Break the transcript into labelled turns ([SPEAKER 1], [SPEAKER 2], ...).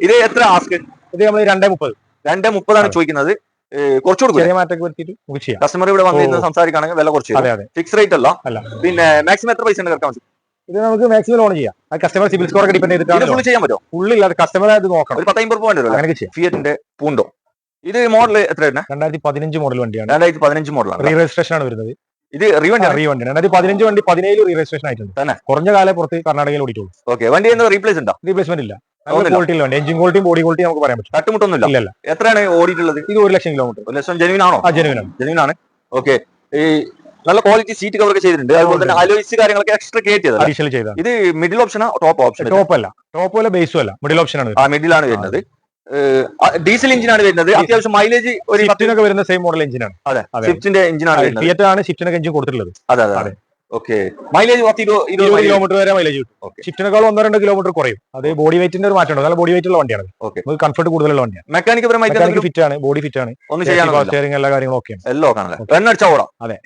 [SPEAKER 1] ഇത് എത്ര ആസ്ക്?
[SPEAKER 2] ഇത് നമ്മൾ 230.
[SPEAKER 1] 230 ചോദിക്കുന്നത്. കുറച്ച് കൊടുക്കും.
[SPEAKER 2] ചെറിയ മാറ്റം വരുത്തിയിട്ട് നമുക്ക് ചെയ്യാം.
[SPEAKER 1] കസ്റ്റമർ ഇവിടെ വന്നിരുന്ന് സംസാരിക്കുകയാണെങ്കിൽ വില കുറച്ച് ഫിക്സ് റേറ്റ് അല്ല. പിന്നെ മാക്സിമം എത്ര പൈസ ഇറക്കാൻ പറ്റും?
[SPEAKER 2] ഇത് നമുക്ക് മാക്സിമം ലോൺ ചെയ്യാം. കസ്റ്റമർ സിബിൽ സ്കോർ ഒക്കെ ഡിപെൻഡ് ചെയ്തിട്ട്
[SPEAKER 1] ഫുൾ ചെയ്യാൻ പറ്റും.
[SPEAKER 2] ഫുള്ളില്ല, കസ്റ്റമർ അത് നോക്കണം.
[SPEAKER 1] ഒരു 10 രൂപ വരും. അങ്ങനെ ചെയ്യാം. ഫിയറ്റിന്റെ പൂണ്ടോ ഇത് മോഡൽ എത്രയാണ്?
[SPEAKER 2] 2015 മോഡൽ വണ്ടിയാണ്.
[SPEAKER 1] 2015 മോഡലാണ്.
[SPEAKER 2] റീ രജിസ്ട്രേഷൻ ആണ് വരുന്നത്.
[SPEAKER 1] ഇത് റീവണ്ടി
[SPEAKER 2] 2015 വണ്ടി 17 റീ രജിസ്ട്രേഷൻ ആയിട്ടുണ്ട്. കുറഞ്ഞ കാലം പുറത്ത് കർണാടകയിൽ ഓടിയിട്ടുള്ളൂ.
[SPEAKER 1] ഓക്കെ. വണ്ടി റീപ്ലേസ് ഉണ്ടോ?
[SPEAKER 2] റീപ്ലേസ്മെന്റ് ഇല്ല. ക്വാളിറ്റി വണ്ടി, എഞ്ചിൻ ക്വാളിറ്റിയും ബോഡി ക്വാളിറ്റി നമുക്ക് പറയാൻ പറ്റും.
[SPEAKER 1] തട്ടുമുട്ടൊന്നും ഇല്ല. എത്രയാണ് ഓടിയിട്ടുള്ളത്?
[SPEAKER 2] ഇത് 1,00,000 കിലോമീറ്റർ.
[SPEAKER 1] 1,00,000 ജെനുവിൻ ആണോ? ജെനുവിൻ ആണ്. ഓക്കെ. ഈ നല്ല ക്വാളിറ്റി സീറ്റ് കവർ ഒക്കെ ചെയ്തിട്ടുണ്ട്. അതുപോലെ തന്നെ അലോയ്സ് കാര്യങ്ങളൊക്കെ എക്സ്ട്രാ കേറ്റിയത്
[SPEAKER 2] അഡീഷണൽ ചെയ്തത്.
[SPEAKER 1] ഇത് മിഡിൽ ഓപ്ഷനാ ടോപ്പ് ഓപ്ഷൻ?
[SPEAKER 2] ടോപ്പ് അല്ല, ടോപ്പ് അല്ല, ബേസും അല്ല, മിഡിൽ ഓപ്ഷൻ ആണ്.
[SPEAKER 1] മിഡിലാണ് വരുന്നത്. ഡീസൽ എഞ്ചിനാണ് വരുന്നത്. അത്യാവശ്യം മൈലേജ് ഒരു
[SPEAKER 2] ഷിഫ്റ്റിനൊക്കെ വരുന്ന സെയിം മോഡൽ എഞ്ചിനാണ്.
[SPEAKER 1] അതെ, സ്വിഫ്റ്റിന്റെ എഞ്ചിനാണ് വരുന്നത്.
[SPEAKER 2] ഫിയറ്റ് ആണ് ഷിഫ്റ്റിനൊക്കെ എഞ്ചിൻ കൊടുത്തിട്ടുള്ളത്.
[SPEAKER 1] അതെ. ഓക്കെ. മൈലേജ് 20
[SPEAKER 2] കിലോമീറ്റർ വരെ മൈലേജ് കിട്ടും. ഷിഫ്റ്റിനേക്കാൾ 1-2 കിലോമീറ്റർ കുറയും. അത് ബോഡി വെയിറ്റിന്റെ ഒരു മാറ്റമുണ്ട്. നല്ല ബോഡി വെയിറ്റ് ഉള്ള വണ്ടിയാണ്. നമുക്ക് കംഫർട്ട് കൂടുതലുള്ള വണ്ടിയാണ്.
[SPEAKER 1] മെക്കാനിക്
[SPEAKER 2] ഫിറ്റ് ആണ്, ബോഡി ഫിറ്റ് ആണ്,
[SPEAKER 1] ഒന്നും ചെയ്യാൻ
[SPEAKER 2] സ്റ്റിയറിംഗ് എല്ലാ കാര്യങ്ങളും ഓക്കെയാണ്.
[SPEAKER 1] എല്ലാം കാണാൻ.
[SPEAKER 2] അതെ.